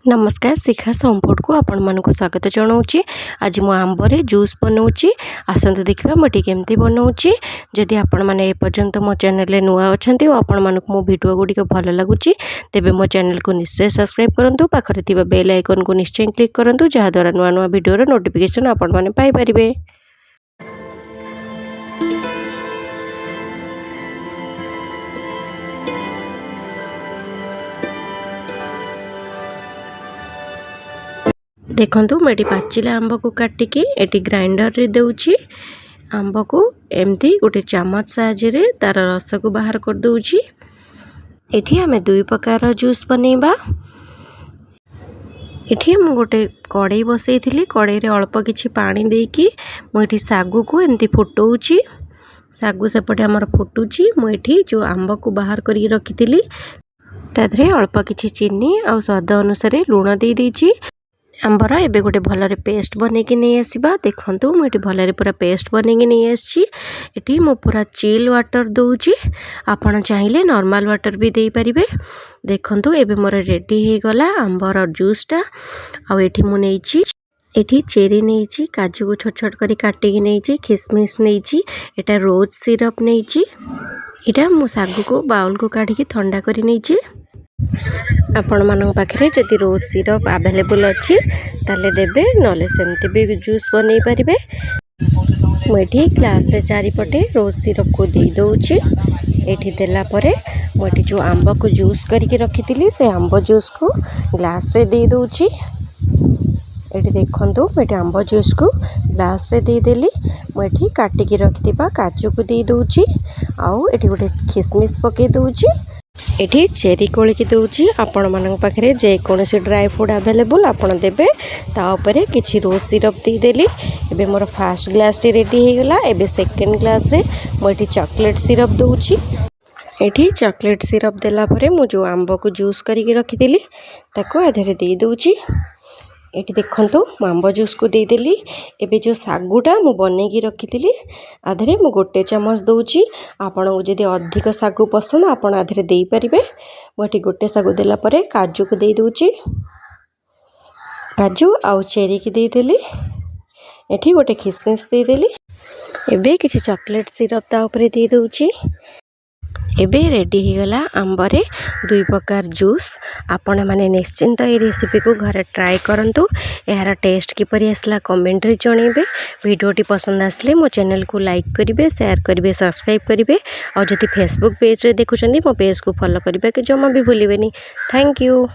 नमस्कार शिखा संपोर्ट को आपण मानक स्वागत जनाऊँगी। आज मु आंबरे जूस बनाऊँगी आसतु देखा मुझे केमती बनाऊँगी। जदि आपण मैंने एपर्यंत मो चैनल नुआ अच्छा और आपण मानक मो वीडियो गुड़िक भल लगुच तेबे मो चैनल को निश्चय सब्सक्राइब करूँ। पाखरे थिबा बेल आइकन को निश्चय क्लिक करूँ जहाँद्वारा नुआ नुआ वीडियो नोटिफिकेशन आपण मैंने पाई परिबे। देखंतु मैं पाचिला आंब को काटिकी एटी ग्राइंडर रे देउची। आंब को एमती गोटे चामच साहाय्य तार रस को बाहर कर दूची। एठी हमें दुई प्रकार जूस बनैबा। एठी मु गोटे कड़ाई बसई थी। कड़ाई रे अल्प किछि पानी देकी मुझे सागु को एमती फुटौची। सागु सेपटे आमर फुटुची। मुझे जो आंब को बाहर करी रखी ताधरे अल्प किछि चीनी और स्वाद अनुसार लुण दे दीची। आंबर एबे गोटे भलरे पेस्ट बनैकी नहीं आसबा। देखंतु मुझे भलरे पूरा पेस्ट बनैकी नहीं आसी। एठी मु पूरा चिल वाटर दूची। आपण चाहिए नॉर्मल वाटर भी दे परिबे। देखंतु एबे मोर रेडी हे गला आंबर जूसटा। आ एठी मु नेइची एठी चेरी नेइची, काजू को छोट छोट करी काटिकी नेइची, किशमिश नेइची, एटा रोज सिरप नेइची। एटा मु सागु को बाउल को काढिकी ठंडा करी नेइची। आपण मानक पाखरे जदि रोज सिरप अवेलेबल अच्छी ताले देबे नले सेमती भी जूस बनै परिबे। मुझे ग्लास से चारिपटे रोज सिरप को दे दउची। एठी देला परे मुझे जो आंब को जूस करके रखी से आंब जूस को ग्लास रे दे दउची। एठी देखंतु मुझे आंब जूस को ग्लास रे दे देली। मुझे काटिकी रखिथिबा काजू को दे दउची। आउ एठी गोटे किशमिश पके दउची। एठी चेरी कोलिकी दउची। आपण मानक पाखरे जे कोनोसी ड्राई फ्रूट अवेलेबल आपण देबे। ता ऊपर किछि रोज सिरप दे देली। एबे more first glass T ready हे गला। एबे सेकंड ग्लास रे मोटी चॉकलेट सिरप दउची। एठी चॉकलेट सिरप देला परे मु जो आंब को जूस करके रखिदिली ताको आधरे दे दउची। एठी देखंतु आंब जूस को दे देली। एबे जो सागुटा मु बनैकी रखिदिली आधरे मु गोटे चामच दउची। आपण को जदि अधिक सागु पसंद आपण आधरे दे परिबे। मोटी गोटे सागु देला परे काजू को दे दउची। काजू आउ चेरी की दे देली। एठी गोटे किशमिश दे देली। एबे किछि चॉकलेट सिरप ता ऊपर दे दउची। एबे रेडी हो गला आंबरे दुई प्रकार जूस। आपण माने निश्चिंत ये रेसिपी को घर ट्राई करंतु। यार टेस्ट किपरि आसला कमेंट रे जणेबे। वीडियोटी पसंद आसले मो चैनल को लाइक करिवे, शेयर करिवे, सब्सक्राइब करिवे। और जदि फेसबुक पेज रे देखुचंदी मो पेज को फॉलो करिवे के जमा भी भूलिबेनी। Thank you.